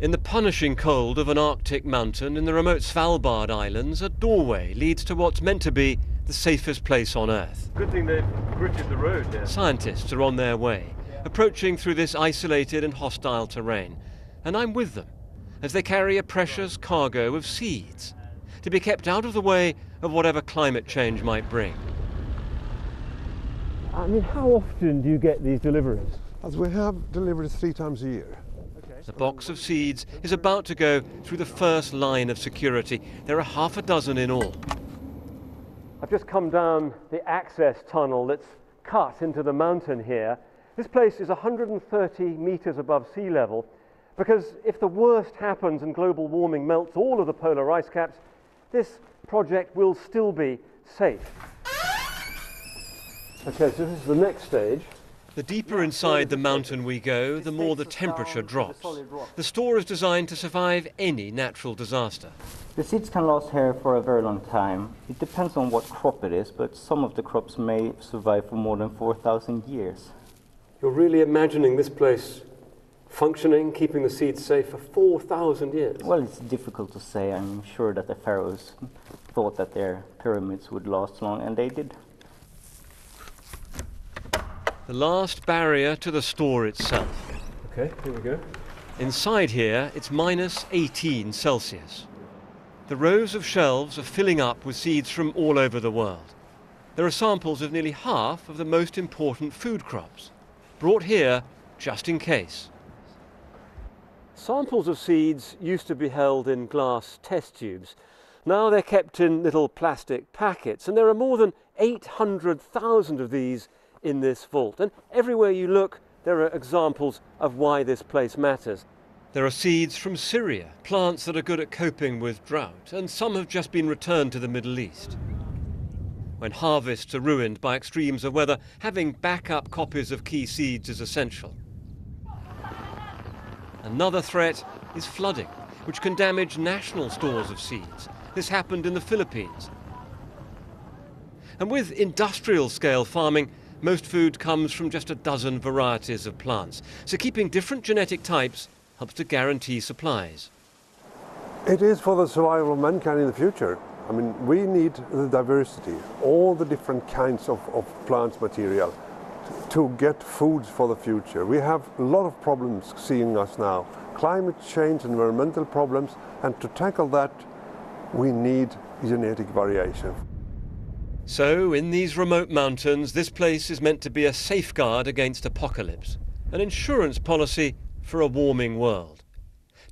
In the punishing cold of an Arctic mountain in the remote Svalbard Islands, a doorway leads to what's meant to be the safest place on Earth. Good thing they've gritted the road here. Scientists are on their way, approaching through this isolated and hostile terrain. And I'm with them as they carry a precious cargo of seeds to be kept out of the way of whatever climate change might bring. I mean, how often do you get these deliveries? As we have deliveries 3 times a year. The box of seeds is about to go through the first line of security. There are half a dozen in all. I've just come down the access tunnel that's cut into the mountain here. This place is 130 meters above sea level because if the worst happens and global warming melts all of the polar ice caps, this project will still be safe. Okay, so this is the next stage. The deeper inside the mountain we go, the more the temperature drops. The store is designed to survive any natural disaster. The seeds can last here for a very long time. It depends on what crop it is, but some of the crops may survive for more than 4,000 years. You're really imagining this place functioning, keeping the seeds safe for 4,000 years? Well, it's difficult to say. I'm sure that the pharaohs thought that their pyramids would last long, and they did. The last barrier to the store itself. Okay, here we go. Inside here, it's minus 18 Celsius. The rows of shelves are filling up with seeds from all over the world. There are samples of nearly half of the most important food crops, brought here just in case. Samples of seeds used to be held in glass test tubes. Now they're kept in little plastic packets, and there are more than 800,000 of these in this vault. And everywhere you look, there are examples of why this place matters. There are seeds from Syria, plants that are good at coping with drought, and some have just been returned to the Middle East. When harvests are ruined by extremes of weather, having backup copies of key seeds is essential. Another threat is flooding, which can damage national stores of seeds. This happened in the Philippines. And with industrial-scale farming, most food comes from just a dozen varieties of plants. So keeping different genetic types helps to guarantee supplies. It is for the survival of mankind in the future. I mean, we need the diversity, all the different kinds of plant material to get foods for the future. We have a lot of problems seeing us now. Climate change, environmental problems, and to tackle that, we need genetic variation. So, in these remote mountains, this place is meant to be a safeguard against apocalypse, an insurance policy for a warming world.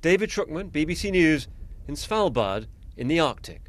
David Shukman, BBC News, in Svalbard, in the Arctic.